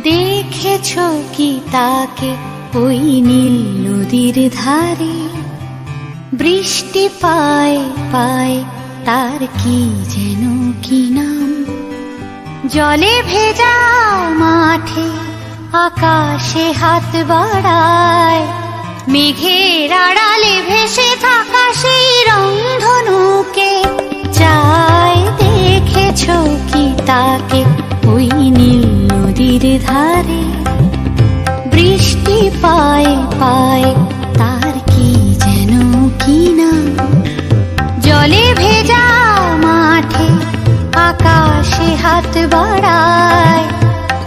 দেখেছো কি তাকে ওই নীল নদীর ধারে? বৃষ্টি পায় পায় তার কি যেন কি নাম। জলে ভেজা মাঠে আকাশে হাত বাড়ায়, মেঘের আড়ালে ভেসে থাকা সেই রংধনুকে চায়। দেখেছো কি তাকে ওই নীল নদীর ধারে? বৃষ্টি পায় পায় তার কি যেন কি নাম। জলে ভেজা মাঠে আকাশে হাত বাড়ায়,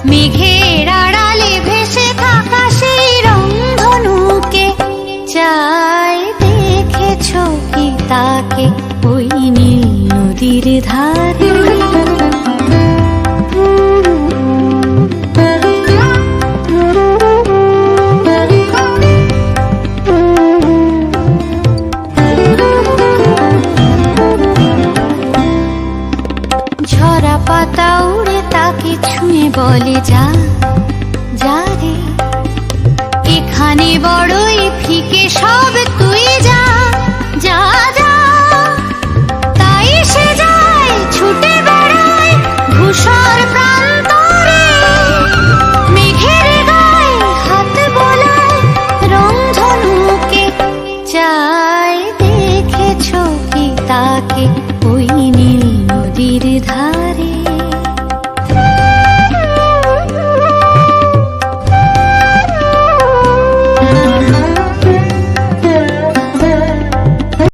মেঘের আড়ালে ভেসে থাকা সেই রংধনুকে চায়। দেখেছো কি তাকে ওই নীল নদীর ধারে? ঝরা পাতা উড়ে তাকে ছুঁয়ে বলে যা যা রে, এখানে বড়ই ফিকে সব, তুই যা যা যা। তাই সে যায় ছুটে বেড়ায় ধূসর প্রান্তরে, মেঘের গায়ে হাত বোলায় রংধনুকে চায়। দেখেছো কি তাকে ওই নীল নদীর